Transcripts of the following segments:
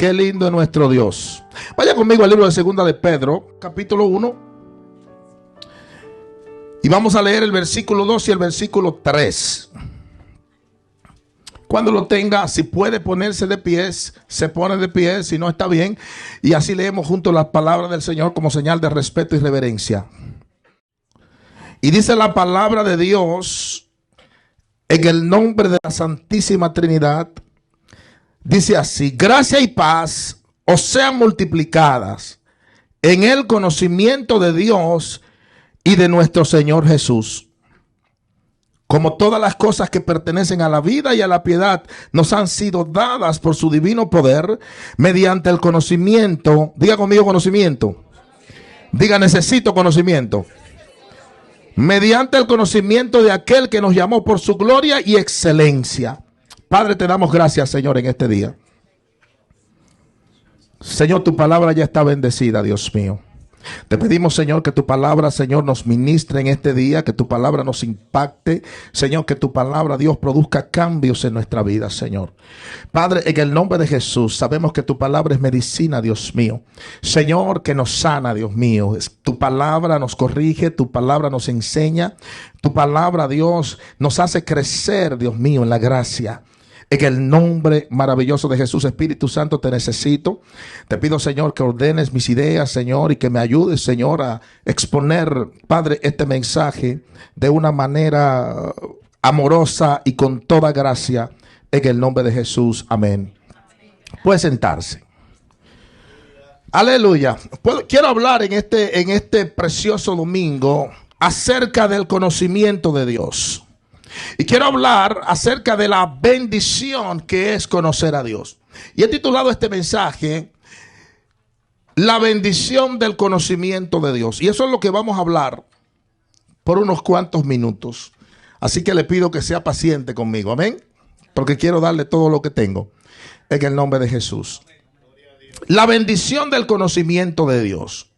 Qué lindo es nuestro Dios. Vaya conmigo al libro de Segunda de Pedro, capítulo 1. Y vamos a leer el versículo 2 y el versículo 3. Cuando lo tenga, si puede ponerse de pies, se pone de pies, si no está bien. Y así leemos junto las palabras del Señor como señal de respeto y reverencia. Y dice la palabra de Dios en el nombre de la Santísima Trinidad. Dice así: gracia y paz os sean multiplicadas en el conocimiento de Dios y de nuestro Señor Jesús. Como todas las cosas que pertenecen a la vida y a la piedad nos han sido dadas por su divino poder, mediante el conocimiento. Diga conmigo conocimiento. Diga necesito conocimiento. Mediante el conocimiento de aquel que nos llamó por su gloria y excelencia. Padre, te damos gracias, Señor, en este día. Señor, tu palabra ya está bendecida, Dios mío. Te pedimos, Señor, que tu palabra, Señor, nos ministre en este día, que tu palabra nos impacte, Señor, que tu palabra, Dios, produzca cambios en nuestra vida, Señor. Padre, en el nombre de Jesús, sabemos que tu palabra es medicina, Dios mío. Señor, que nos sana, Dios mío. Tu palabra nos corrige, tu palabra nos enseña, tu palabra, Dios, nos hace crecer, Dios mío, en la gracia. En el nombre maravilloso de Jesús, Espíritu Santo, te necesito. Te pido, Señor, que ordenes mis ideas, Señor, y que me ayudes, Señor, a exponer, Padre, este mensaje de una manera amorosa y con toda gracia. En el nombre de Jesús, amén. Puede sentarse. Aleluya. Quiero hablar en este precioso domingo acerca del conocimiento de Dios. Y quiero hablar acerca de la bendición que es conocer a Dios. Y he titulado este mensaje La bendición del conocimiento de Dios. Y eso es lo que vamos a hablar por unos cuantos minutos. Así que le pido que sea paciente conmigo, amén. Porque quiero darle todo lo que tengo en el nombre de Jesús. La bendición del conocimiento de Dios.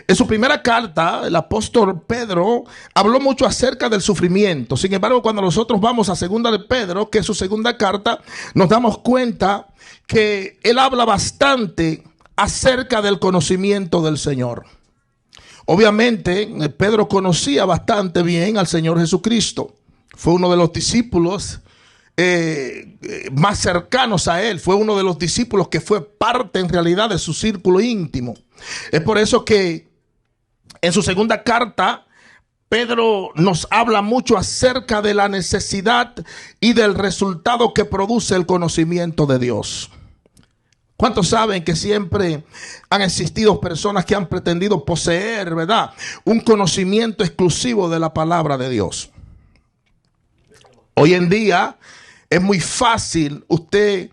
En su primera carta, el apóstol Pedro habló mucho acerca del sufrimiento. Sin embargo, cuando nosotros vamos a Segunda de Pedro, que es su segunda carta, nos damos cuenta que él habla bastante acerca del conocimiento del Señor. Obviamente, Pedro conocía bastante bien al Señor Jesucristo. Fue uno de los discípulos más cercanos a él. Fue uno de los discípulos que fue parte en realidad de su círculo íntimo. Es por eso que en su segunda carta Pedro nos habla mucho acerca de la necesidad y del resultado que produce el conocimiento de Dios. ¿Cuántos saben que siempre han existido personas que han pretendido poseer, verdad, un conocimiento exclusivo de la palabra de Dios? Hoy en día es muy fácil usted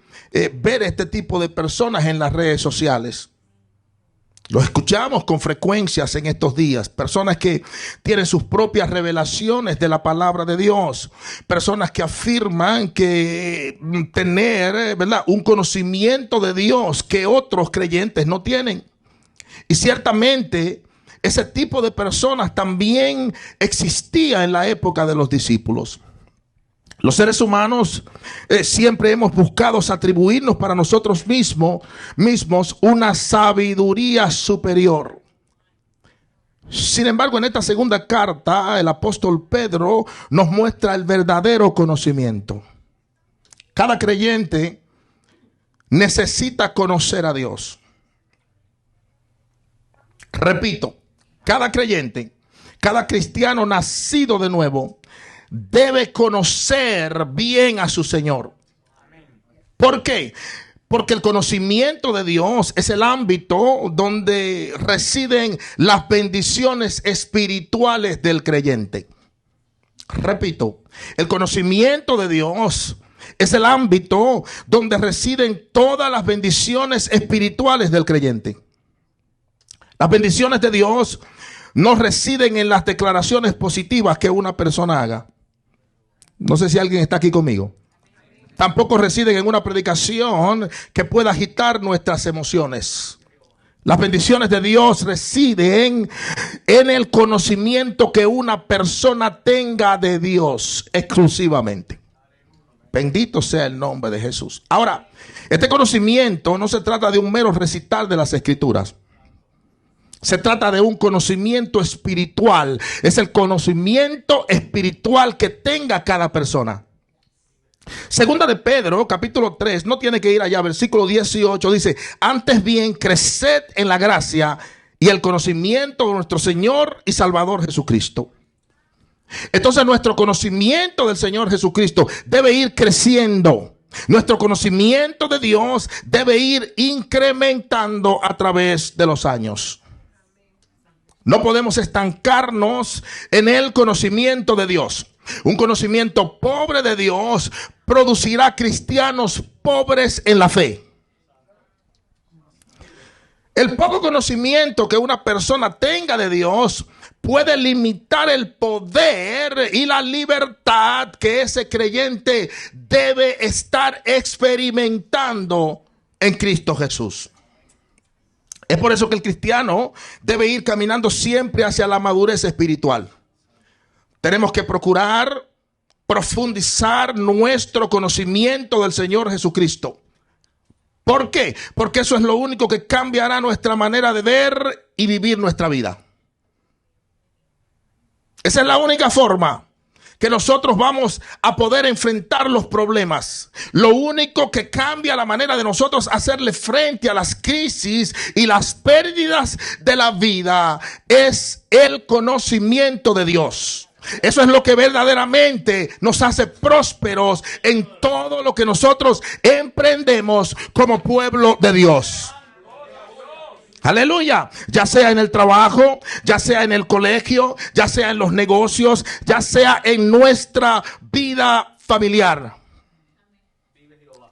ver este tipo de personas en las redes sociales. Lo escuchamos con frecuencias en estos días. Personas que tienen sus propias revelaciones de la palabra de Dios. Personas que afirman que tener, ¿verdad?, un conocimiento de Dios que otros creyentes no tienen. Y ciertamente ese tipo de personas también existía en la época de los discípulos. Los seres humanos siempre hemos buscado atribuirnos para nosotros mismos una sabiduría superior. Sin embargo, en esta segunda carta, el apóstol Pedro nos muestra el verdadero conocimiento. Cada creyente necesita conocer a Dios. Repito, cada creyente, cada cristiano nacido de nuevo, debe conocer bien a su Señor. ¿Por qué? Porque el conocimiento de Dios es el ámbito donde residen las bendiciones espirituales del creyente. Repito, el conocimiento de Dios es el ámbito donde residen todas las bendiciones espirituales del creyente. Las bendiciones de Dios no residen en las declaraciones positivas que una persona haga. No sé si alguien está aquí conmigo. Tampoco residen en una predicación que pueda agitar nuestras emociones. Las bendiciones de Dios residen en el conocimiento que una persona tenga de Dios exclusivamente. Bendito sea el nombre de Jesús. Ahora, este conocimiento no se trata de un mero recital de las Escrituras. Se trata de un conocimiento espiritual. Es el conocimiento espiritual que tenga cada persona. Segunda de Pedro, capítulo 3, no tiene que ir allá, versículo 18, dice: antes bien, creced en la gracia y el conocimiento de nuestro Señor y Salvador Jesucristo. Entonces nuestro conocimiento del Señor Jesucristo debe ir creciendo. Nuestro conocimiento de Dios debe ir incrementando a través de los años. No podemos estancarnos en el conocimiento de Dios. Un conocimiento pobre de Dios producirá cristianos pobres en la fe. El poco conocimiento que una persona tenga de Dios puede limitar el poder y la libertad que ese creyente debe estar experimentando en Cristo Jesús. Es por eso que el cristiano debe ir caminando siempre hacia la madurez espiritual. Tenemos que procurar profundizar nuestro conocimiento del Señor Jesucristo. ¿Por qué? Porque eso es lo único que cambiará nuestra manera de ver y vivir nuestra vida. Esa es la única forma que nosotros vamos a poder enfrentar los problemas. Lo único que cambia la manera de nosotros hacerle frente a las crisis y las pérdidas de la vida es el conocimiento de Dios. Eso es lo que verdaderamente nos hace prósperos en todo lo que nosotros emprendemos como pueblo de Dios. Aleluya. Ya sea en el trabajo, ya sea en el colegio, ya sea en los negocios, ya sea en nuestra vida familiar,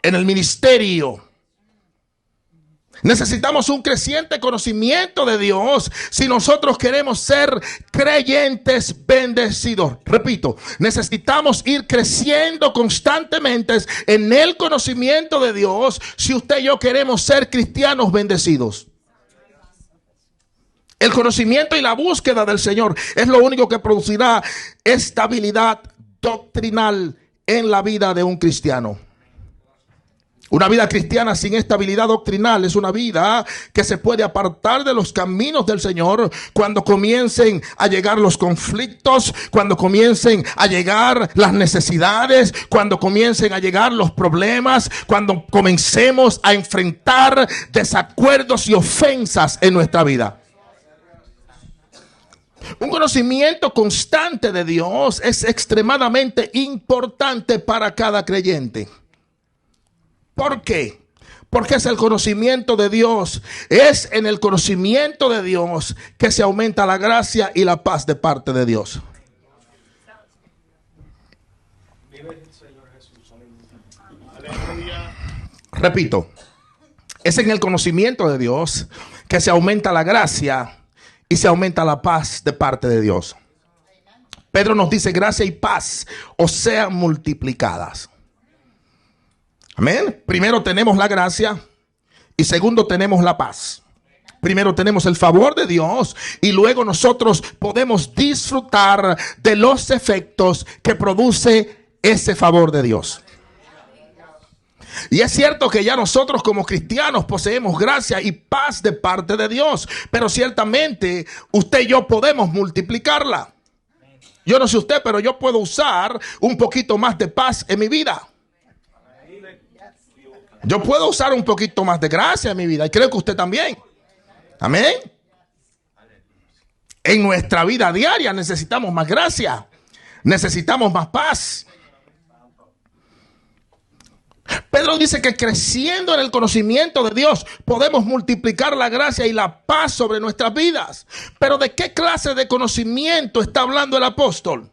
en el ministerio. Necesitamos un creciente conocimiento de Dios si nosotros queremos ser creyentes bendecidos. Repito, necesitamos ir creciendo constantemente en el conocimiento de Dios si usted y yo queremos ser cristianos bendecidos. El conocimiento y la búsqueda del Señor es lo único que producirá estabilidad doctrinal en la vida de un cristiano. Una vida cristiana sin estabilidad doctrinal es una vida que se puede apartar de los caminos del Señor cuando comiencen a llegar los conflictos, cuando comiencen a llegar las necesidades, cuando comiencen a llegar los problemas, cuando comencemos a enfrentar desacuerdos y ofensas en nuestra vida. Un conocimiento constante de Dios es extremadamente importante para cada creyente. ¿Por qué? Porque es el conocimiento de Dios. Es en el conocimiento de Dios que se aumenta la gracia y la paz de parte de Dios. Repito, es en el conocimiento de Dios que se aumenta la gracia y se aumenta la paz de parte de Dios. Pedro nos dice: gracia y paz os sean multiplicadas. Amén. Primero tenemos la gracia y segundo tenemos la paz. Primero tenemos el favor de Dios y luego nosotros podemos disfrutar de los efectos que produce ese favor de Dios. Y es cierto que ya nosotros como cristianos poseemos gracia y paz de parte de Dios, pero ciertamente usted y yo podemos multiplicarla. Yo no sé usted, pero yo puedo usar un poquito más de paz en mi vida. Yo puedo usar un poquito más de gracia en mi vida y creo que usted también. Amén. En nuestra vida diaria necesitamos más gracia, necesitamos más paz. Pedro dice que creciendo en el conocimiento de Dios podemos multiplicar la gracia y la paz sobre nuestras vidas. Pero ¿de qué clase de conocimiento está hablando el apóstol?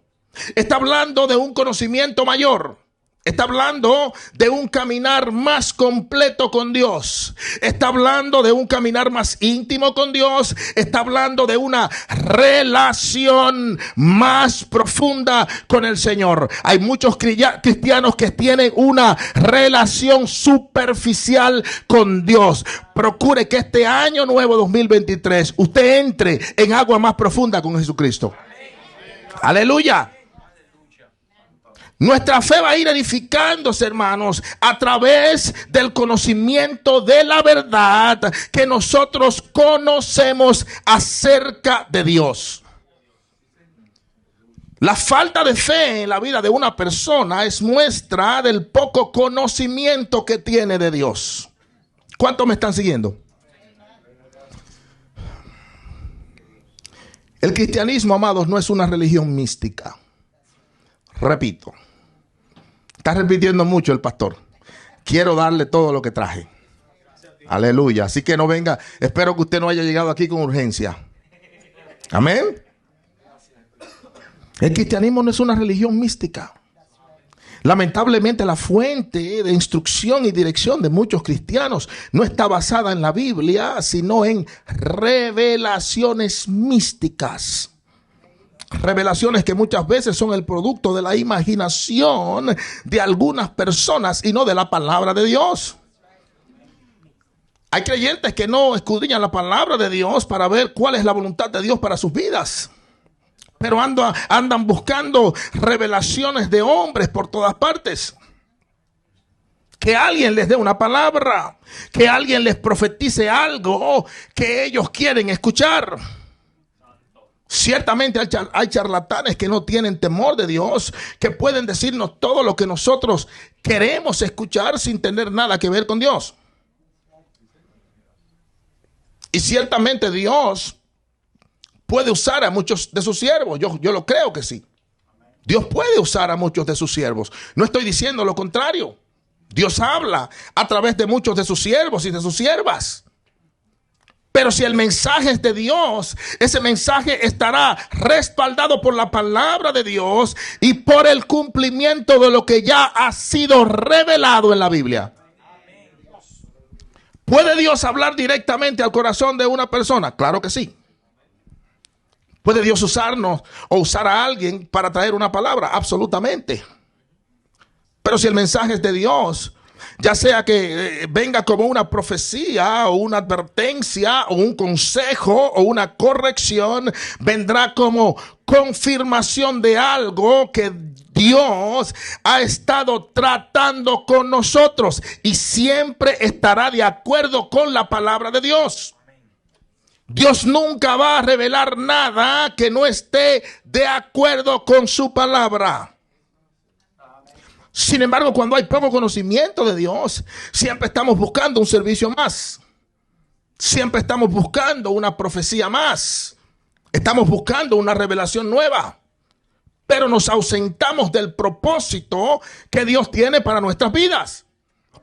Está hablando de un conocimiento mayor. Está hablando de un caminar más completo con Dios. Está hablando de un caminar más íntimo con Dios. Está hablando de una relación más profunda con el Señor. Hay muchos cristianos que tienen una relación superficial con Dios. Procure que este año nuevo 2023 usted entre en agua más profunda con Jesucristo. Aleluya. Nuestra fe va a ir edificándose, hermanos, a través del conocimiento de la verdad que nosotros conocemos acerca de Dios. La falta de fe en la vida de una persona es muestra del poco conocimiento que tiene de Dios. ¿Cuántos me están siguiendo? El cristianismo, amados, no es una religión mística. Repito. Está repitiendo mucho el pastor. Quiero darle todo lo que traje. Aleluya. Así que no venga. Espero que usted no haya llegado aquí con urgencia. Amén. El cristianismo no es una religión mística. Lamentablemente la fuente de instrucción y dirección de muchos cristianos no está basada en la Biblia, sino en revelaciones místicas. Revelaciones que muchas veces son el producto de la imaginación de algunas personas y no de la palabra de Dios. Hay creyentes que no escudriñan la palabra de Dios para ver cuál es la voluntad de Dios para sus vidas. Pero andan buscando revelaciones de hombres por todas partes. Que alguien les dé una palabra, que alguien les profetice algo que ellos quieren escuchar. Ciertamente hay charlatanes que no tienen temor de Dios, que pueden decirnos todo lo que nosotros queremos escuchar sin tener nada que ver con Dios. Y ciertamente Dios puede usar a muchos de sus siervos. Yo lo creo que sí. Dios puede usar a muchos de sus siervos. No estoy diciendo lo contrario. Dios habla a través de muchos de sus siervos y de sus siervas. Pero si el mensaje es de Dios, ese mensaje estará respaldado por la palabra de Dios y por el cumplimiento de lo que ya ha sido revelado en la Biblia. ¿Puede Dios hablar directamente al corazón de una persona? Claro que sí. ¿Puede Dios usarnos o usar a alguien para traer una palabra? Absolutamente. Pero si el mensaje es de Dios, ya sea que venga como una profecía o una advertencia o un consejo o una corrección, vendrá como confirmación de algo que Dios ha estado tratando con nosotros y siempre estará de acuerdo con la palabra de Dios. Dios nunca va a revelar nada que no esté de acuerdo con su palabra. Sin embargo, cuando hay poco conocimiento de Dios, siempre estamos buscando un servicio más. Siempre estamos buscando una profecía más. Estamos buscando una revelación nueva. Pero nos ausentamos del propósito que Dios tiene para nuestras vidas.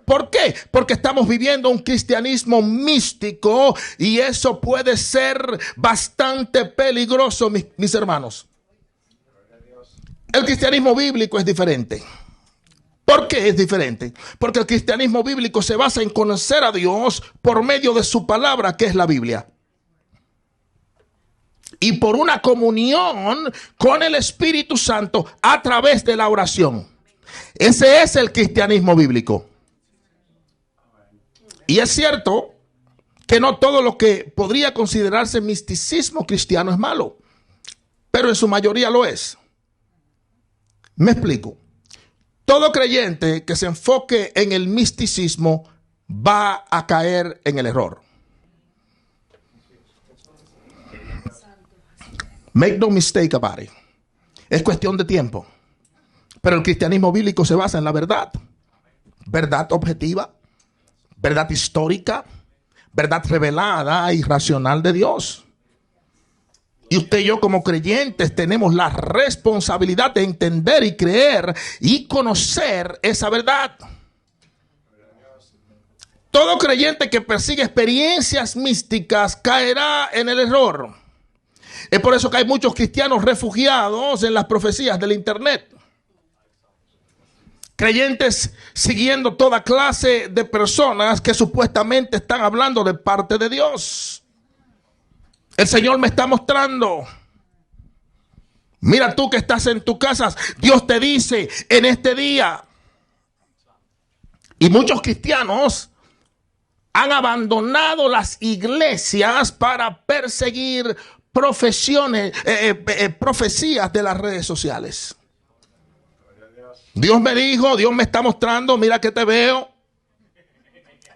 ¿Por qué? Porque estamos viviendo un cristianismo místico y eso puede ser bastante peligroso, mis hermanos. El cristianismo bíblico es diferente. ¿Por qué es diferente? Porque el cristianismo bíblico se basa en conocer a Dios por medio de su palabra, que es la Biblia. Y por una comunión con el Espíritu Santo a través de la oración. Ese es el cristianismo bíblico. Y es cierto que no todo lo que podría considerarse misticismo cristiano es malo, pero en su mayoría lo es. Me explico. Todo creyente que se enfoque en el misticismo va a caer en el error. Make no mistake about it. Es cuestión de tiempo. Pero el cristianismo bíblico se basa en la verdad. Verdad objetiva, verdad histórica, verdad revelada y racional de Dios. Y usted y yo como creyentes tenemos la responsabilidad de entender y creer y conocer esa verdad. Todo creyente que persigue experiencias místicas caerá en el error. Es por eso que hay muchos cristianos refugiados en las profecías del internet. Creyentes siguiendo toda clase de personas que supuestamente están hablando de parte de Dios. El Señor me está mostrando. Mira tú que estás en tu casa. Dios te dice en este día. Y muchos cristianos han abandonado las iglesias para perseguir profecías de las redes sociales. Dios me dijo, Dios me está mostrando, mira que te veo.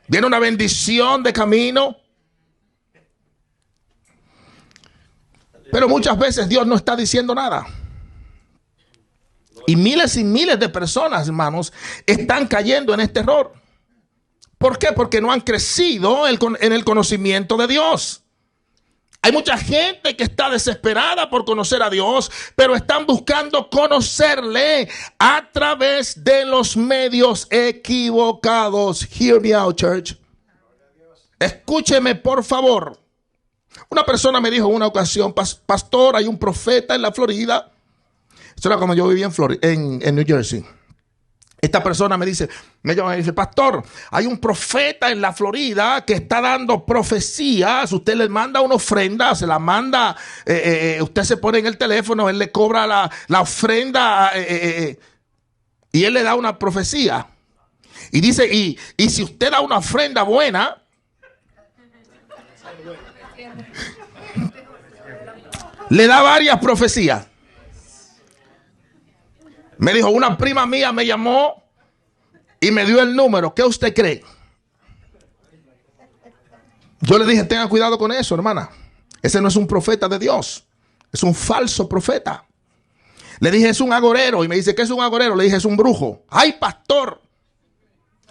Viene una bendición de camino. Pero muchas veces Dios no está diciendo nada. Y miles de personas, hermanos, están cayendo en este error. ¿Por qué? Porque no han crecido en el conocimiento de Dios. Hay mucha gente que está desesperada por conocer a Dios, pero están buscando conocerle a través de los medios equivocados. Hear me out, church. Escúcheme, por favor. Una persona me dijo en una ocasión, pastor, hay un profeta en la Florida. Eso era cuando yo vivía en New Jersey. Esta persona me llama y dice, pastor, hay un profeta en la Florida que está dando profecías. Usted le manda una ofrenda, se la manda, usted se pone en el teléfono, él le cobra la ofrenda y él le da una profecía. Y dice, y si usted da una ofrenda buena, le da varias profecías. Me dijo, una prima mía me llamó y me dio el número. ¿Qué usted cree? Yo le dije, tenga cuidado con eso, hermana. Ese no es un profeta de Dios. Es un falso profeta. Le dije, es un agorero. Y me dice, ¿qué es un agorero? Le dije, es un brujo. ¡Ay, pastor!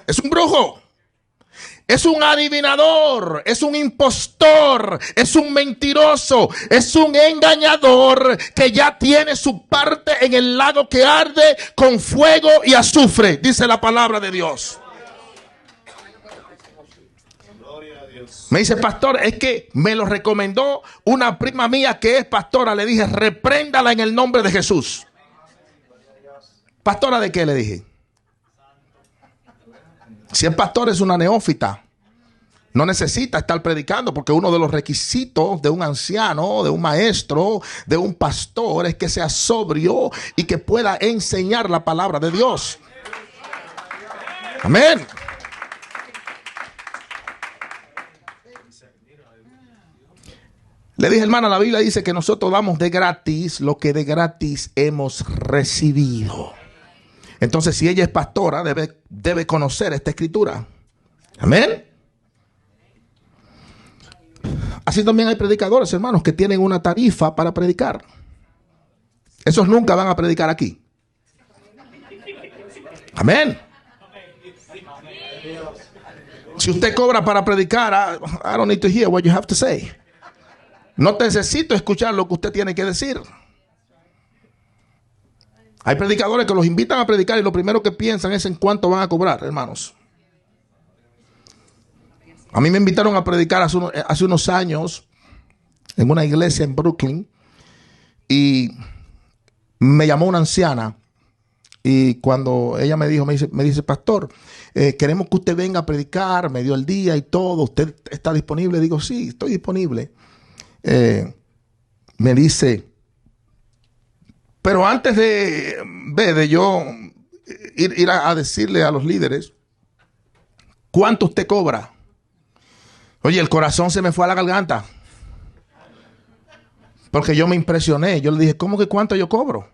Es un brujo. Es un adivinador, es un impostor, es un mentiroso, es un engañador que ya tiene su parte en el lago que arde con fuego y azufre, dice la palabra de Dios. Me dice, pastor, es que me lo recomendó una prima mía que es pastora. Le dije, repréndala en el nombre de Jesús. ¿Pastora de qué? Le dije. Si el pastor es una neófita, no necesita estar predicando, porque uno de los requisitos de un anciano, de un maestro, de un pastor es que sea sobrio y que pueda enseñar la palabra de Dios. Amén. Le dije, hermana, la Biblia dice que nosotros damos de gratis lo que de gratis hemos recibido. Entonces, si ella es pastora, debe conocer esta escritura. Amén. Así también hay predicadores, hermanos, que tienen una tarifa para predicar. Esos nunca van a predicar aquí. Amén. Si usted cobra para predicar, I don't need to hear what you have to say. No necesito escuchar lo que usted tiene que decir. Hay predicadores que los invitan a predicar y lo primero que piensan es en cuánto van a cobrar, hermanos. A mí me invitaron a predicar hace unos años en una iglesia en Brooklyn y me llamó una anciana y cuando ella me dice, pastor, queremos que usted venga a predicar, me dio el día y todo, ¿usted está disponible? Digo, sí, estoy disponible. Me dice, pero antes de yo ir a decirle a los líderes, ¿cuánto usted cobra? Oye, el corazón se me fue a la garganta. Porque yo me impresioné. Yo le dije, ¿cómo que cuánto yo cobro?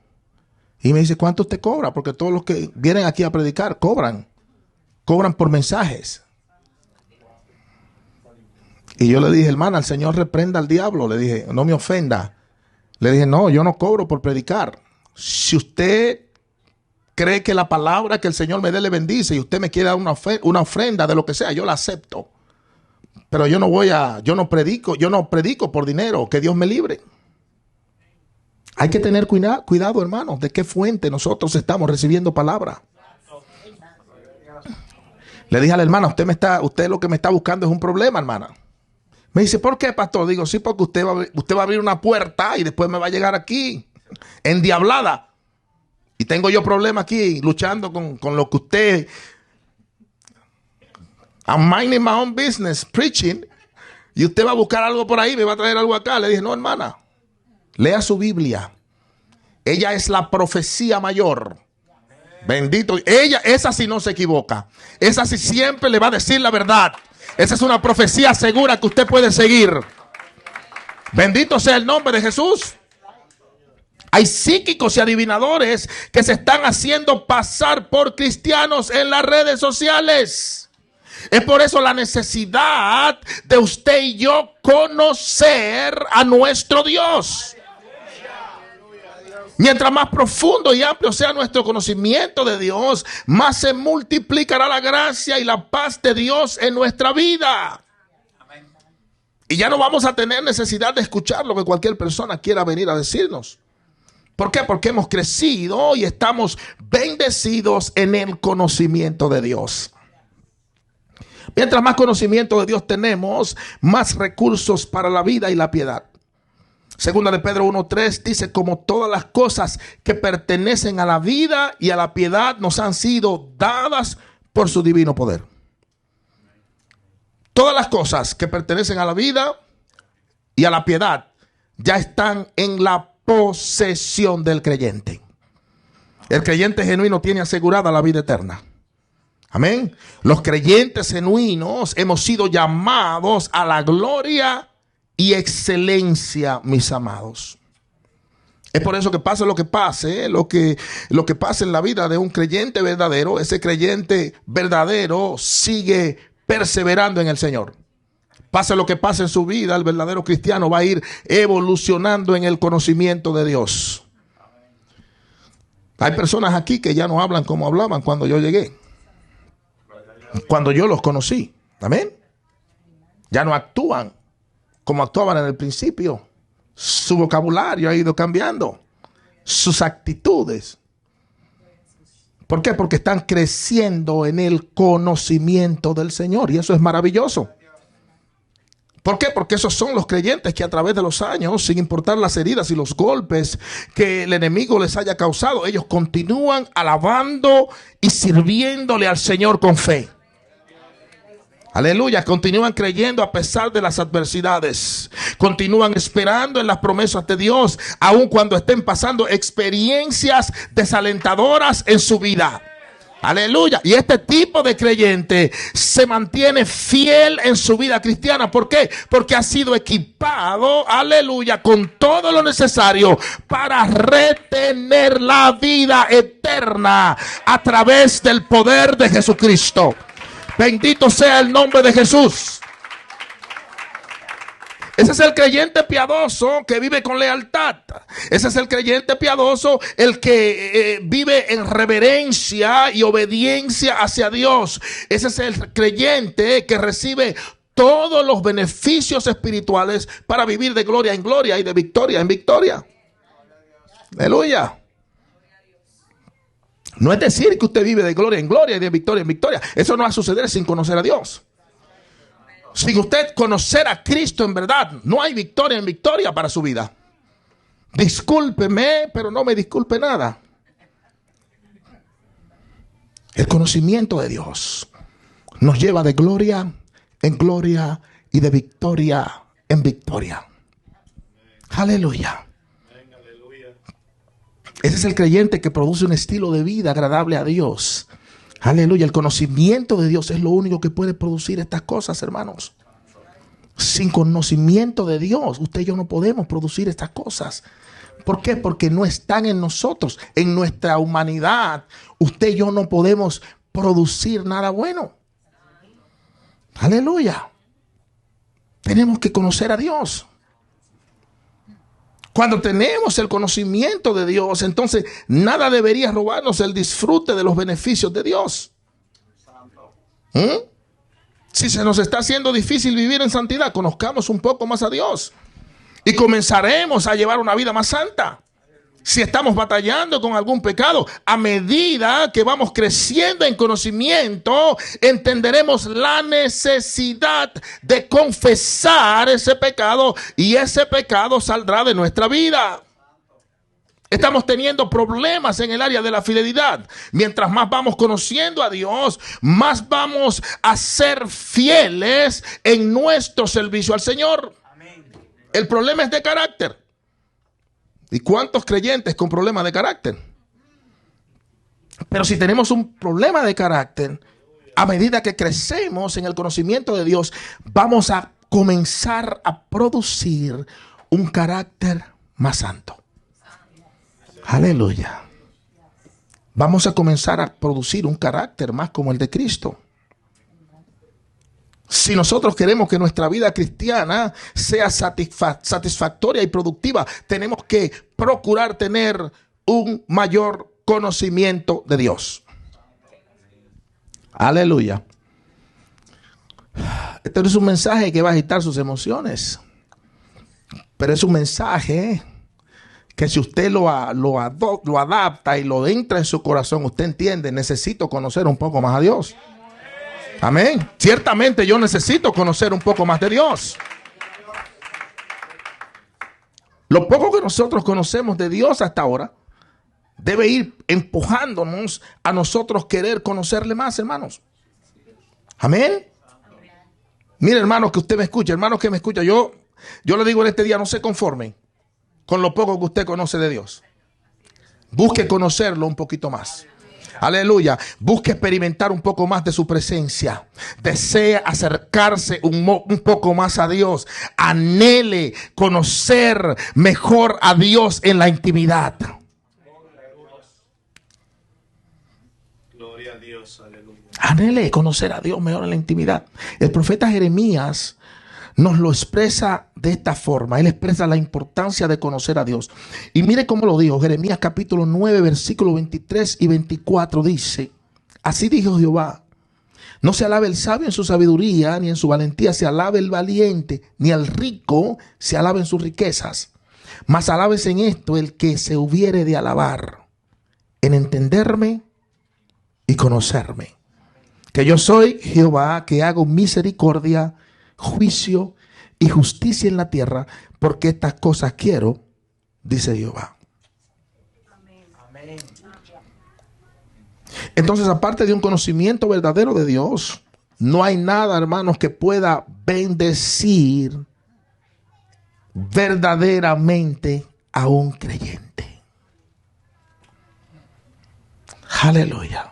Y me dice, ¿cuánto usted cobra? Porque todos los que vienen aquí a predicar cobran. Cobran por mensajes. Y yo le dije, hermana, el Señor reprenda al diablo. Le dije, no me ofenda. Le dije, no, yo no cobro por predicar. Si usted cree que la palabra que el Señor me dé le bendice y usted me quiere dar una ofrenda de lo que sea, yo la acepto. Pero yo no predico por dinero, que Dios me libre. Hay que tener cuidado, hermanos, de qué fuente nosotros estamos recibiendo palabra. Le dije a la hermana, usted lo que me está buscando es un problema, hermana. Me dice, ¿por qué, pastor? Digo, sí, porque usted va a abrir una puerta y después me va a llegar aquí, endiablada. Y tengo yo problemas aquí, luchando con lo que usted... I'm minding my own business, preaching. Y usted va a buscar algo por ahí, me va a traer algo acá. Le dije, no, hermana, lea su Biblia. Ella es la profecía mayor. Bendito. Esa sí no se equivoca. Esa sí siempre le va a decir la verdad. Esa es una profecía segura que usted puede seguir. Bendito sea el nombre de Jesús. Hay psíquicos y adivinadores que se están haciendo pasar por cristianos en las redes sociales. Es por eso la necesidad de usted y yo conocer a nuestro Dios. Mientras más profundo y amplio sea nuestro conocimiento de Dios, más se multiplicará la gracia y la paz de Dios en nuestra vida. Y ya no vamos a tener necesidad de escuchar lo que cualquier persona quiera venir a decirnos. ¿Por qué? Porque hemos crecido y estamos bendecidos en el conocimiento de Dios. Mientras más conocimiento de Dios tenemos, más recursos para la vida y la piedad. Segunda de Pedro 1:3 dice: como todas las cosas que pertenecen a la vida y a la piedad nos han sido dadas por su divino poder. Todas las cosas que pertenecen a la vida y a la piedad ya están en la posesión del creyente. El creyente genuino tiene asegurada la vida eterna. Amén. Los creyentes genuinos hemos sido llamados a la gloria y excelencia, mis amados. Es por eso que pase lo que pase, lo que pase en la vida de un creyente verdadero, ese creyente verdadero sigue perseverando en el Señor. Pase lo que pase en su vida, el verdadero cristiano va a ir evolucionando en el conocimiento de Dios. Hay personas aquí que ya no hablan como hablaban cuando yo llegué, cuando yo los conocí. Amén. Ya no actúan como actuaban en el principio. Su vocabulario ha ido cambiando, sus actitudes. ¿Por qué? Porque están creciendo en el conocimiento del Señor, y eso es maravilloso. ¿Por qué? Porque esos son los creyentes que a través de los años, sin importar las heridas y los golpes que el enemigo les haya causado, ellos continúan alabando y sirviéndole al Señor con fe. Aleluya, continúan creyendo a pesar de las adversidades. Continúan esperando en las promesas de Dios, aun cuando estén pasando experiencias desalentadoras en su vida. Aleluya. Y este tipo de creyente se mantiene fiel en su vida cristiana. ¿Por qué? Porque ha sido equipado, aleluya, con todo lo necesario para retener la vida eterna a través del poder de Jesucristo. Bendito sea el nombre de Jesús. Ese es el creyente piadoso que vive con lealtad. Ese es el creyente piadoso, el que vive en reverencia y obediencia hacia Dios. Ese es el creyente que recibe todos los beneficios espirituales para vivir de gloria en gloria y de victoria en victoria. Aleluya. No es decir que usted vive de gloria en gloria y de victoria en victoria. Eso no va a suceder sin conocer a Dios. Sin usted conocer a Cristo en verdad, no hay victoria en victoria para su vida. Discúlpeme, pero no me disculpe nada. El conocimiento de Dios nos lleva de gloria en gloria y de victoria en victoria. Aleluya. Ese es el creyente que produce un estilo de vida agradable a Dios. Aleluya. El conocimiento de Dios es lo único que puede producir estas cosas, hermanos. Sin conocimiento de Dios, usted y yo no podemos producir estas cosas. ¿Por qué? Porque no están en nosotros, en nuestra humanidad. Usted y yo no podemos producir nada bueno. Aleluya. Tenemos que conocer a Dios. Cuando tenemos el conocimiento de Dios, entonces nada debería robarnos el disfrute de los beneficios de Dios. Si se nos está haciendo difícil vivir en santidad, conozcamos un poco más a Dios y comenzaremos a llevar una vida más santa. Si estamos batallando con algún pecado, a medida que vamos creciendo en conocimiento, entenderemos la necesidad de confesar ese pecado y ese pecado saldrá de nuestra vida. Estamos teniendo problemas en el área de la fidelidad. Mientras más vamos conociendo a Dios, más vamos a ser fieles en nuestro servicio al Señor. El problema es de carácter. ¿Y cuántos creyentes con problemas de carácter? Pero si tenemos un problema de carácter, a medida que crecemos en el conocimiento de Dios, vamos a comenzar a producir un carácter más santo. Aleluya. Vamos a comenzar a producir un carácter más como el de Cristo. Si nosotros queremos que nuestra vida cristiana sea satisfactoria y productiva, tenemos que procurar tener un mayor conocimiento de Dios. Aleluya. Este no es un mensaje que va a agitar sus emociones, pero es un mensaje que si usted lo adapta y lo entra en su corazón, usted entiende, necesito conocer un poco más a Dios. Amén. Ciertamente yo necesito conocer un poco más de Dios. Lo poco que nosotros conocemos de Dios hasta ahora debe ir empujándonos a nosotros querer conocerle más, hermanos. Amén. Mire, hermanos, que usted me escucha, hermanos que me escucha, yo le digo en este día, no se conformen con lo poco que usted conoce de Dios. Busque conocerlo un poquito más. Aleluya. Busque experimentar un poco más de su presencia. Desea acercarse un poco más a Dios. Anhele conocer mejor a Dios en la intimidad. Gloria a Dios. Aleluya. Anhele conocer a Dios mejor en la intimidad. El profeta Jeremías nos lo expresa de esta forma. Él expresa la importancia de conocer a Dios. Y mire cómo lo dijo. Jeremías capítulo 9, versículos 23 y 24 dice: así dijo Jehová: no se alabe el sabio en su sabiduría, ni en su valentía se alabe el valiente, ni al rico se alabe en sus riquezas. Mas alabes en esto el que se hubiere de alabar, en entenderme y conocerme, que yo soy Jehová, que hago misericordia, juicio y justicia en la tierra, porque estas cosas quiero, dice Jehová. Amén. Entonces, aparte de un conocimiento verdadero de Dios, no hay nada, hermanos, que pueda bendecir verdaderamente a un creyente. Aleluya.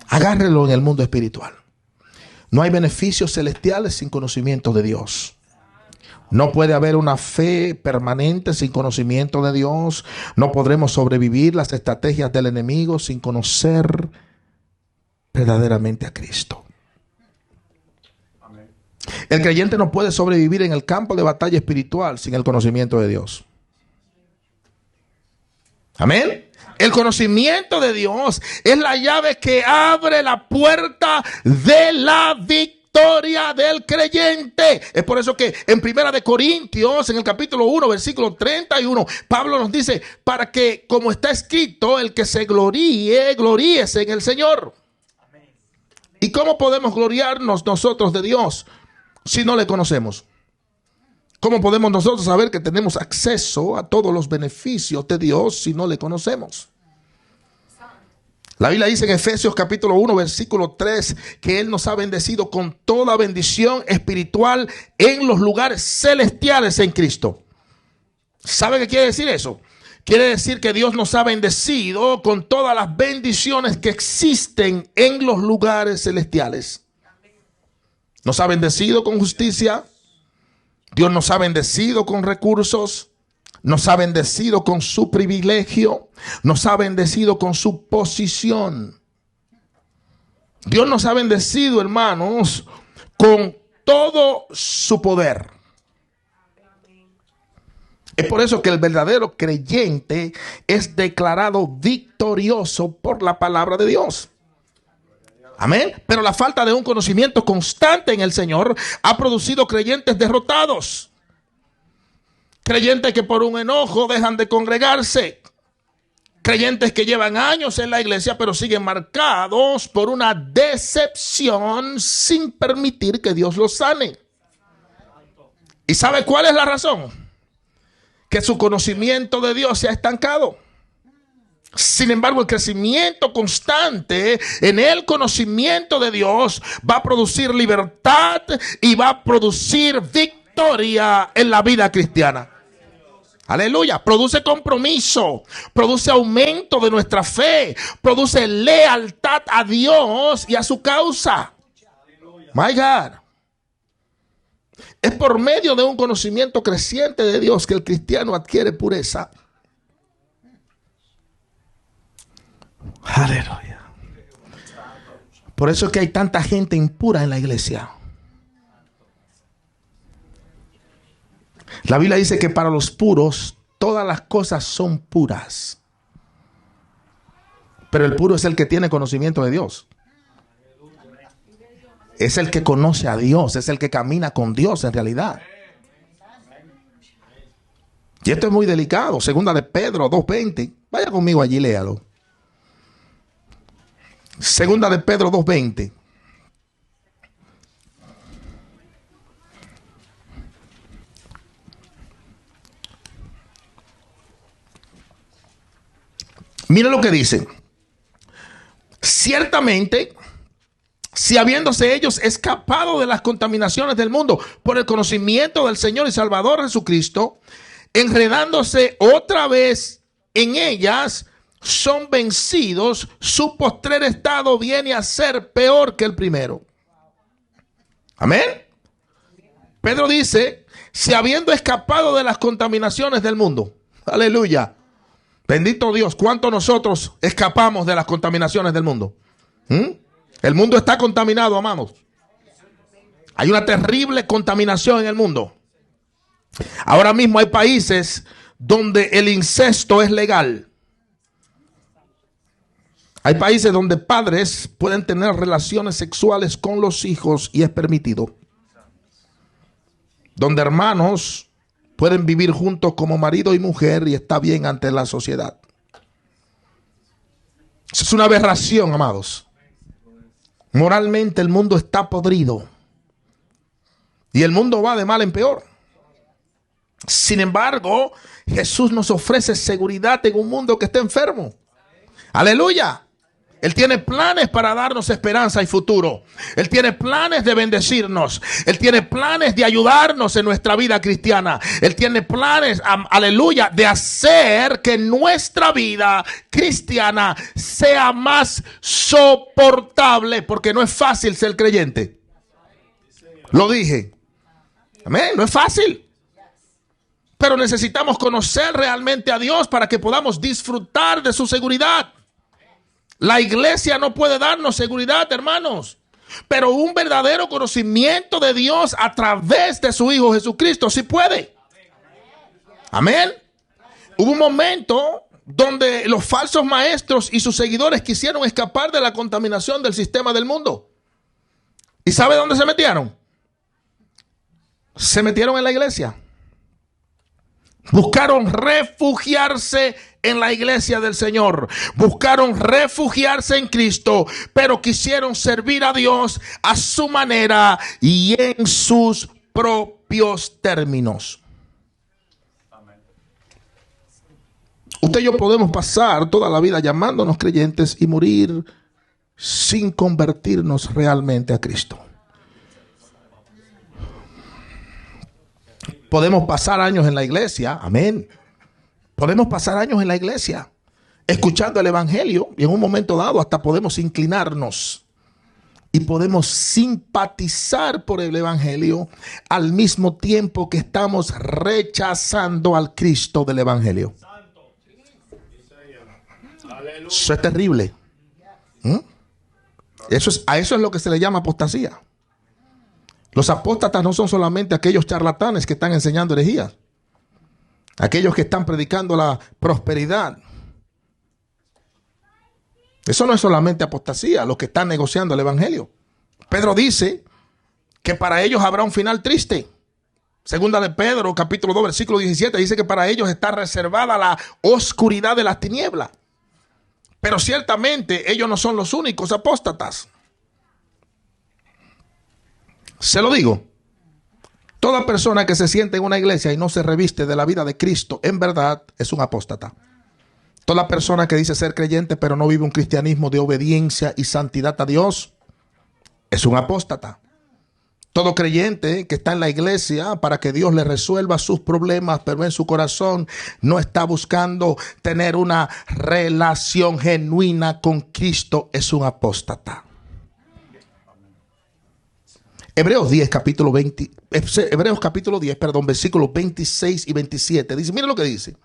Agárrelo en el mundo espiritual. No hay beneficios celestiales sin conocimiento de Dios. No puede haber una fe permanente sin conocimiento de Dios. No podremos sobrevivir las estrategias del enemigo sin conocer verdaderamente a Cristo. El creyente no puede sobrevivir en el campo de batalla espiritual sin el conocimiento de Dios. Amén. El conocimiento de Dios es la llave que abre la puerta de la victoria del creyente. Es por eso que en Primera de Corintios, en el capítulo 1, versículo 31, Pablo nos dice: para que, como está escrito, el que se gloríe, gloríese en el Señor. ¿Y cómo podemos gloriarnos nosotros de Dios si no le conocemos? ¿Cómo podemos nosotros saber que tenemos acceso a todos los beneficios de Dios si no le conocemos? La Biblia dice en Efesios capítulo 1, versículo 3, que Él nos ha bendecido con toda bendición espiritual en los lugares celestiales en Cristo. ¿Sabe qué quiere decir eso? Quiere decir que Dios nos ha bendecido con todas las bendiciones que existen en los lugares celestiales. Nos ha bendecido con justicia. Dios nos ha bendecido con recursos. Nos ha bendecido con su privilegio. Nos ha bendecido con su posición. Dios nos ha bendecido, hermanos, con todo su poder. Es por eso que el verdadero creyente es declarado victorioso por la palabra de Dios. Amén. Pero la falta de un conocimiento constante en el Señor ha producido creyentes derrotados. Creyentes que por un enojo dejan de congregarse. Creyentes que llevan años en la iglesia pero siguen marcados por una decepción sin permitir que Dios los sane. ¿Y sabe cuál es la razón? Que su conocimiento de Dios se ha estancado. Sin embargo, el crecimiento constante en el conocimiento de Dios va a producir libertad y va a producir victoria en la vida cristiana. Aleluya. Produce compromiso, produce aumento de nuestra fe, produce lealtad a Dios y a su causa. My God. Es por medio de un conocimiento creciente de Dios que el cristiano adquiere pureza. Aleluya. Por eso es que hay tanta gente impura en la iglesia. La Biblia dice que para los puros todas las cosas son puras. Pero el puro es el que tiene conocimiento de Dios. Es el que conoce a Dios, es el que camina con Dios en realidad. Y esto es muy delicado. Segunda de Pedro 2:20. Vaya conmigo allí, léalo. Segunda de Pedro 2:20. Mira lo que dice. Ciertamente, si habiéndose ellos escapado de las contaminaciones del mundo por el conocimiento del Señor y Salvador Jesucristo, enredándose otra vez en ellas, son vencidos, su postrer estado viene a ser peor que el primero. Amén. Pedro dice, si habiendo escapado de las contaminaciones del mundo, aleluya, bendito Dios, ¿cuánto nosotros escapamos de las contaminaciones del mundo? El mundo está contaminado, amados. Hay una terrible contaminación en el mundo. Ahora mismo hay países donde el incesto es legal. Hay países donde padres pueden tener relaciones sexuales con los hijos y es permitido. Donde hermanos pueden vivir juntos como marido y mujer y está bien ante la sociedad. Eso es una aberración, amados. Moralmente el mundo está podrido. Y el mundo va de mal en peor. Sin embargo, Jesús nos ofrece seguridad en un mundo que está enfermo. Aleluya. Él tiene planes para darnos esperanza y futuro. Él tiene planes de bendecirnos. Él tiene planes de ayudarnos en nuestra vida cristiana. Él tiene planes, aleluya, de hacer que nuestra vida cristiana sea más soportable. Porque no es fácil ser creyente. Lo dije. Amén, no es fácil. Pero necesitamos conocer realmente a Dios para que podamos disfrutar de su seguridad. La iglesia no puede darnos seguridad, hermanos, pero un verdadero conocimiento de Dios a través de su Hijo Jesucristo sí puede. Amén. Hubo un momento donde los falsos maestros y sus seguidores quisieron escapar de la contaminación del sistema del mundo. ¿Y sabe dónde se metieron? Se metieron en la iglesia. Buscaron refugiarse en la iglesia del Señor. Buscaron refugiarse en Cristo, pero quisieron servir a Dios a su manera y en sus propios términos. Usted y yo podemos pasar toda la vida llamándonos creyentes y morir sin convertirnos realmente a Cristo. Podemos pasar años en la iglesia, amén. Podemos pasar años en la iglesia escuchando el evangelio y en un momento dado hasta podemos inclinarnos y podemos simpatizar por el evangelio al mismo tiempo que estamos rechazando al Cristo del evangelio. Eso es terrible. A eso es lo que se le llama apostasía. Los apóstatas no son solamente aquellos charlatanes que están enseñando herejías, aquellos que están predicando la prosperidad. Eso no es solamente apostasía, los que están negociando el evangelio. Pedro dice que para ellos habrá un final triste. Segunda de Pedro, capítulo 2, versículo 17, dice que para ellos está reservada la oscuridad de las tinieblas. Pero ciertamente ellos no son los únicos apóstatas. Se lo digo, toda persona que se siente en una iglesia y no se reviste de la vida de Cristo, en verdad es un apóstata. Toda persona que dice ser creyente pero no vive un cristianismo de obediencia y santidad a Dios, es un apóstata. Todo creyente que está en la iglesia para que Dios le resuelva sus problemas, pero en su corazón no está buscando tener una relación genuina con Cristo, es un apóstata. Hebreos capítulo 10, versículos 26 y 27. Dice, mira lo que dice.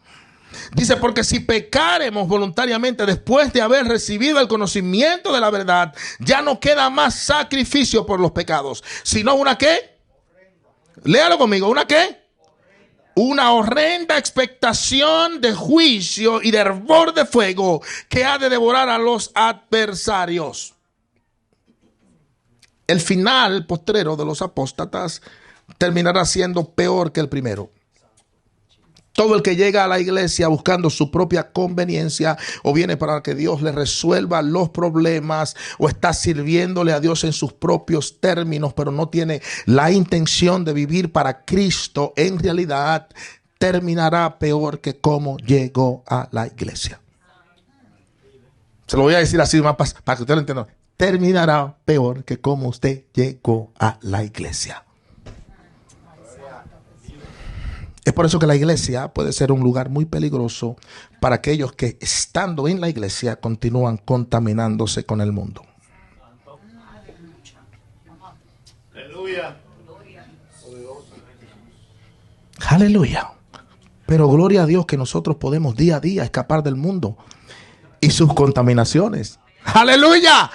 Dice, porque si pecaremos voluntariamente después de haber recibido el conocimiento de la verdad, ya no queda más sacrificio por los pecados, sino una ¿qué? Léalo conmigo, ¿una qué? Una horrenda expectación de juicio y de hervor de fuego que ha de devorar a los adversarios. El final postrero de los apóstatas terminará siendo peor que el primero. Todo el que llega a la iglesia buscando su propia conveniencia o viene para que Dios le resuelva los problemas o está sirviéndole a Dios en sus propios términos, pero no tiene la intención de vivir para Cristo, en realidad terminará peor que como llegó a la iglesia. Se lo voy a decir así más para que usted lo entienda. Terminará peor que como usted llegó a la iglesia. Es por eso que la iglesia puede ser un lugar muy peligroso para aquellos que, estando en la iglesia, continúan contaminándose con el mundo. Aleluya. Aleluya. Pero gloria a Dios que nosotros podemos día a día escapar del mundo y sus contaminaciones. Aleluya.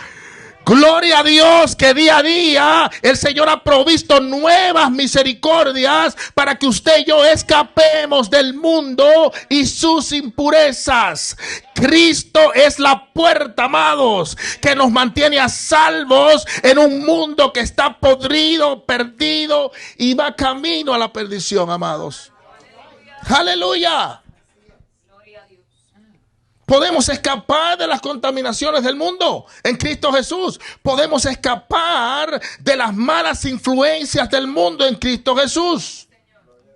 Gloria a Dios que día a día el Señor ha provisto nuevas misericordias para que usted y yo escapemos del mundo y sus impurezas. Cristo es la puerta, amados, que nos mantiene a salvos en un mundo que está podrido, perdido y va camino a la perdición, amados. Aleluya. Podemos escapar de las contaminaciones del mundo en Cristo Jesús. Podemos escapar de las malas influencias del mundo en Cristo Jesús.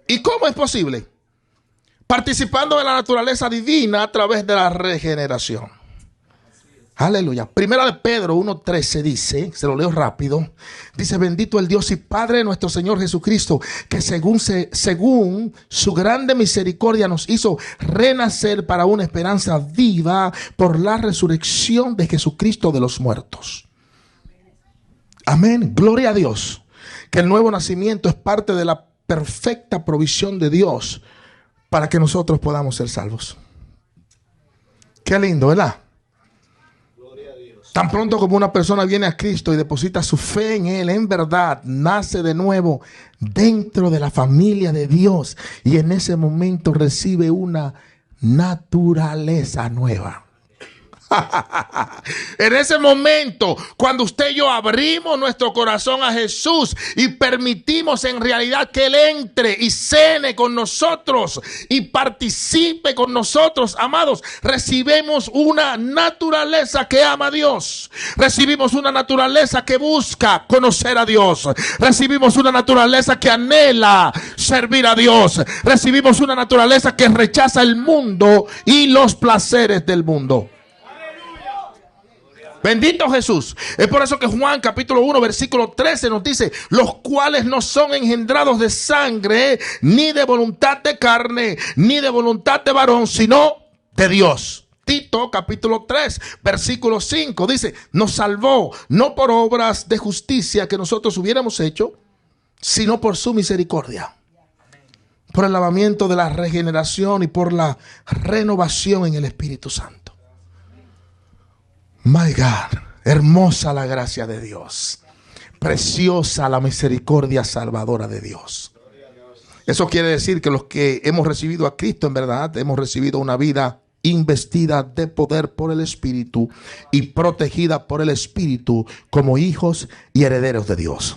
¿Y cómo es posible? Participando de la naturaleza divina a través de la regeneración. Aleluya. Primera de Pedro 1:13 dice, se lo leo rápido, dice: bendito el Dios y Padre de nuestro Señor Jesucristo, que según su grande misericordia nos hizo renacer para una esperanza viva por la resurrección de Jesucristo de los muertos. Amén. Gloria a Dios. Que el nuevo nacimiento es parte de la perfecta provisión de Dios para que nosotros podamos ser salvos. Qué lindo, ¿verdad? Tan pronto como una persona viene a Cristo y deposita su fe en Él, en verdad, nace de nuevo dentro de la familia de Dios y en ese momento recibe una naturaleza nueva. En ese momento, cuando usted y yo abrimos nuestro corazón a Jesús y permitimos en realidad que Él entre y cene con nosotros y participe con nosotros, amados, recibimos una naturaleza que ama a Dios. Recibimos una naturaleza que busca conocer a Dios. Recibimos una naturaleza que anhela servir a Dios. Recibimos una naturaleza que rechaza el mundo y los placeres del mundo. Bendito Jesús. Es por eso que Juan capítulo 1 versículo 13 nos dice: los cuales no son engendrados de sangre, ni de voluntad de carne, ni de voluntad de varón, sino de Dios. Tito capítulo 3 versículo 5 dice: nos salvó no por obras de justicia que nosotros hubiéramos hecho, sino por su misericordia, por el lavamiento de la regeneración y por la renovación en el Espíritu Santo. My God, hermosa la gracia de Dios, preciosa la misericordia salvadora de Dios. Eso quiere decir que los que hemos recibido a Cristo, en verdad, hemos recibido una vida investida de poder por el Espíritu y protegida por el Espíritu como hijos y herederos de Dios.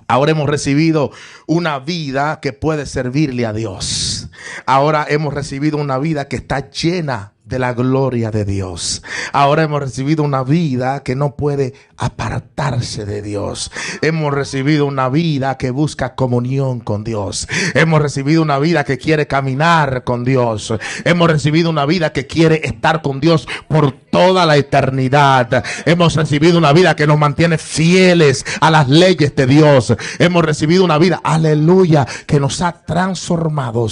Ahora hemos recibido una vida que puede servirle a Dios. Ahora hemos recibido una vida que está llena de la gloria de Dios. Ahora hemos recibido una vida que no puede apartarse de Dios. Hemos recibido una vida que busca comunión con Dios. Hemos recibido una vida que quiere caminar con Dios. Hemos recibido una vida que quiere estar con Dios por toda la eternidad. Hemos recibido una vida que nos mantiene fieles a las leyes de Dios. Hemos recibido una vida, aleluya, que nos ha transformado,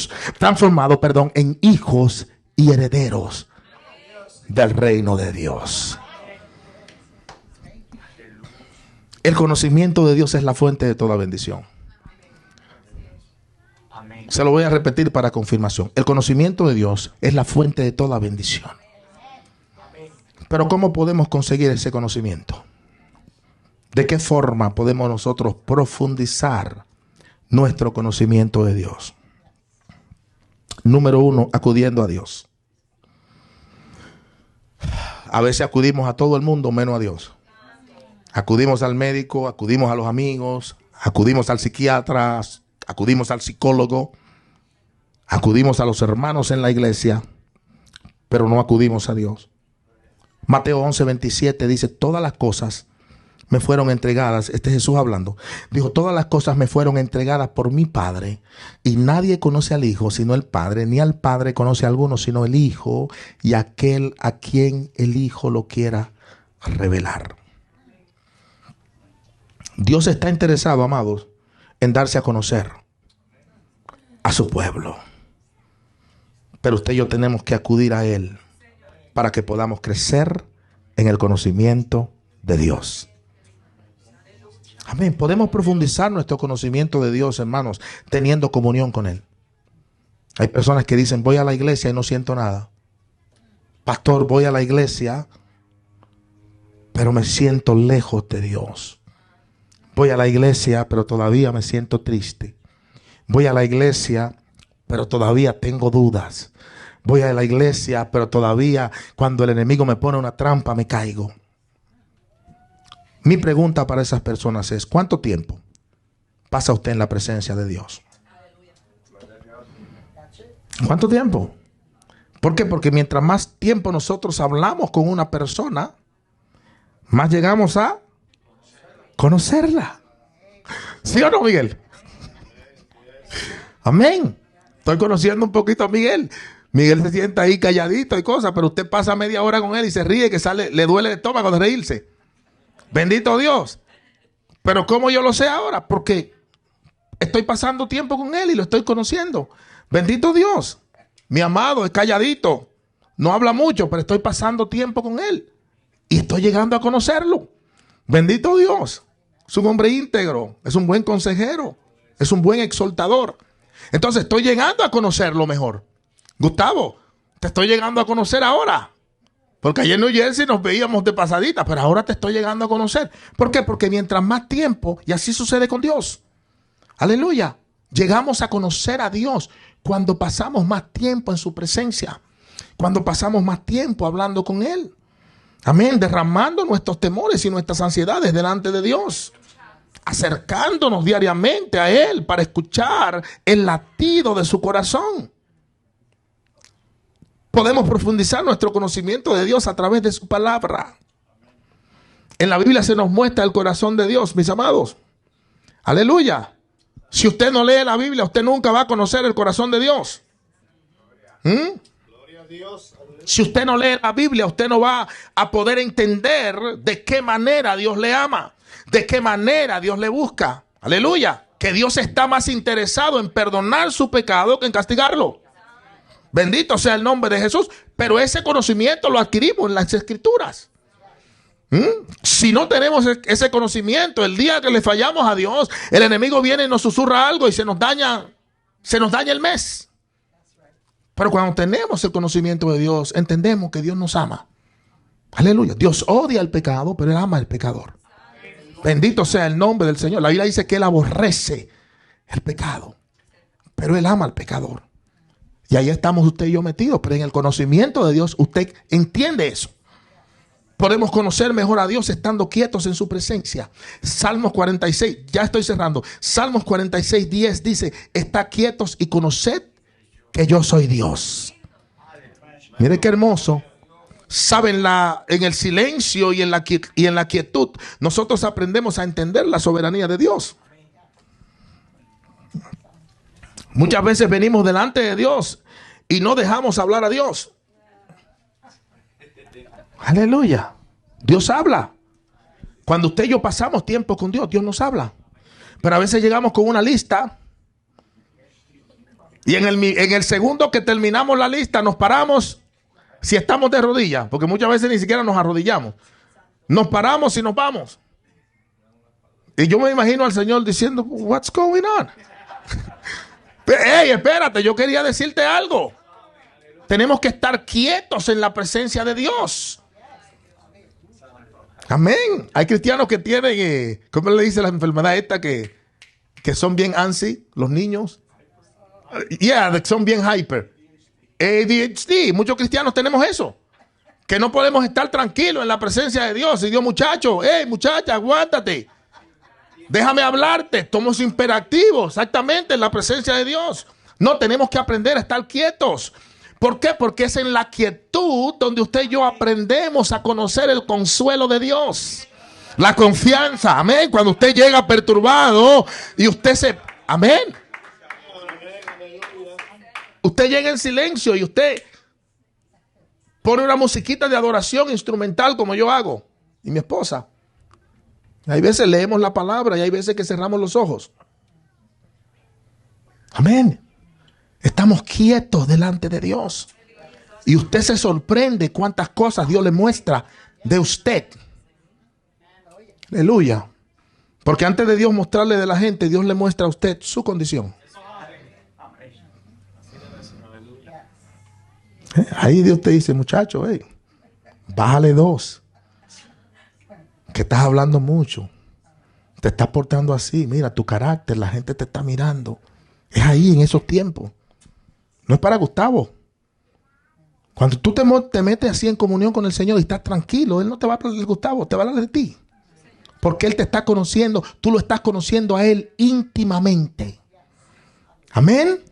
en hijos y herederos del reino de Dios. El conocimiento de Dios es la fuente de toda bendición. Amén. Se lo voy a repetir para confirmación. El conocimiento de Dios es la fuente de toda bendición. Pero ¿cómo podemos conseguir ese conocimiento? ¿De qué forma podemos nosotros profundizar nuestro conocimiento de Dios? Número 1, acudiendo a Dios. A veces acudimos a todo el mundo menos a Dios. Acudimos al médico, acudimos a los amigos, acudimos al psiquiatra, acudimos al psicólogo, acudimos a los hermanos en la iglesia, pero no acudimos a Dios. Mateo 11:27 dice, todas las cosas me fueron entregadas. Este es Jesús hablando. Dijo, todas las cosas me fueron entregadas por mi Padre, y nadie conoce al Hijo sino el Padre, ni al Padre conoce a alguno sino el Hijo, y aquel a quien el Hijo lo quiera revelar. Dios está interesado, amados, en darse a conocer a su pueblo. Pero usted y yo tenemos que acudir a Él para que podamos crecer en el conocimiento de Dios. Amén. Podemos profundizar nuestro conocimiento de Dios, hermanos, teniendo comunión con Él. Hay personas que dicen, voy a la iglesia y no siento nada. Pastor, voy a la iglesia, pero me siento lejos de Dios. Voy a la iglesia, pero todavía me siento triste. Voy a la iglesia, pero todavía tengo dudas. Voy a la iglesia, pero todavía cuando el enemigo me pone una trampa, me caigo. Mi pregunta para esas personas es, ¿cuánto tiempo pasa usted en la presencia de Dios? ¿Cuánto tiempo? ¿Por qué? Porque mientras más tiempo nosotros hablamos con una persona, más llegamos a conocerla. ¿Sí o no, Miguel? Amén. Estoy conociendo un poquito a Miguel. Miguel se sienta ahí calladito y cosas, pero usted pasa media hora con él y se ríe que sale, le duele el estómago de reírse. Bendito Dios. Pero ¿cómo yo lo sé ahora? Porque estoy pasando tiempo con él y lo estoy conociendo. Bendito Dios. Mi amado es calladito. No habla mucho, pero estoy pasando tiempo con él. Y estoy llegando a conocerlo. Bendito Dios. Es un hombre íntegro. Es un buen consejero. Es un buen exhortador. Entonces estoy llegando a conocerlo mejor. Gustavo, te estoy llegando a conocer ahora. Porque ayer en New Jersey nos veíamos de pasadita, pero ahora te estoy llegando a conocer. ¿Por qué? Porque mientras más tiempo, y así sucede con Dios. Aleluya. Llegamos a conocer a Dios cuando pasamos más tiempo en su presencia. Cuando pasamos más tiempo hablando con Él. Amén. Derramando nuestros temores y nuestras ansiedades delante de Dios. Acercándonos diariamente a Él para escuchar el latido de su corazón. Podemos profundizar nuestro conocimiento de Dios a través de su palabra. En la Biblia se nos muestra el corazón de Dios, mis amados. Aleluya. Si usted no lee la Biblia, usted nunca va a conocer el corazón de Dios. Gloria a Dios. Si usted no lee la Biblia, usted no va a poder entender de qué manera Dios le ama, de qué manera Dios le busca. Aleluya. Que Dios está más interesado en perdonar su pecado que en castigarlo. Bendito sea el nombre de Jesús. Pero ese conocimiento lo adquirimos en las Escrituras. Si no tenemos ese conocimiento, el día que le fallamos a Dios, el enemigo viene y nos susurra algo y se nos daña el mes. Pero cuando tenemos el conocimiento de Dios, entendemos que Dios nos ama. Aleluya. Dios odia el pecado, pero Él ama al pecador. Bendito sea el nombre del Señor. La Biblia dice que Él aborrece el pecado, pero Él ama al pecador. Y ahí estamos usted y yo metidos, pero en el conocimiento de Dios usted entiende eso. Podemos conocer mejor a Dios estando quietos en su presencia. Salmos 46, ya estoy cerrando. Salmos 46, 10 dice, está quietos y conoced que yo soy Dios. Mire qué hermoso. Saben, en el silencio y en la quietud, nosotros aprendemos a entender la soberanía de Dios. Muchas veces venimos delante de Dios y no dejamos hablar a Dios. Aleluya. Dios habla. Cuando usted y yo pasamos tiempo con Dios, Dios nos habla. Pero a veces llegamos con una lista y en el segundo que terminamos la lista nos paramos, si estamos de rodillas, porque muchas veces ni siquiera nos arrodillamos. Nos paramos y nos vamos. Y yo me imagino al Señor diciendo, what's going on? Hey, espérate, yo quería decirte algo. Tenemos que estar quietos en la presencia de Dios. Amén. Hay cristianos que tienen, ¿cómo le dice la enfermedad esta? Que son bien ansi, los niños. Son bien hyper. ADHD. Muchos cristianos tenemos eso. Que no podemos estar tranquilos en la presencia de Dios. Y Dios, muchacho, muchacha, aguántate. Déjame hablarte. Somos imperativos, exactamente, en la presencia de Dios. No, tenemos que aprender a estar quietos. ¿Por qué? Porque es en la quietud donde usted y yo aprendemos a conocer el consuelo de Dios. La confianza, amén. Cuando usted llega perturbado y usted amén. Usted llega en silencio y usted pone una musiquita de adoración instrumental como yo hago y mi esposa. Hay veces leemos la palabra y hay veces que cerramos los ojos. Amén. Estamos quietos delante de Dios. Y usted se sorprende cuántas cosas Dios le muestra de usted. Aleluya. Porque antes de Dios mostrarle de la gente, Dios le muestra a usted su condición. Ahí Dios te dice, muchacho, bájale 2. Que estás hablando mucho. Te estás portando así. Mira tu carácter, la gente te está mirando. Es ahí en esos tiempos. No es para Gustavo. Cuando tú te metes así en comunión con el Señor y estás tranquilo, Él no te va a hablar de Gustavo, te va a hablar de ti. Porque Él te está conociendo, tú lo estás conociendo a Él íntimamente. Amén.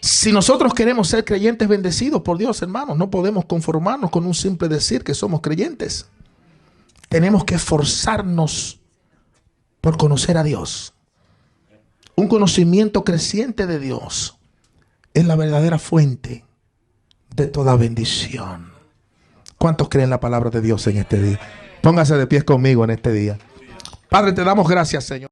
Si nosotros queremos ser creyentes bendecidos por Dios, hermanos, no podemos conformarnos con un simple decir que somos creyentes. Tenemos que esforzarnos por conocer a Dios. Un conocimiento creciente de Dios es la verdadera fuente de toda bendición. ¿Cuántos creen la palabra de Dios en este día? Póngase de pies conmigo en este día. Padre, te damos gracias, Señor.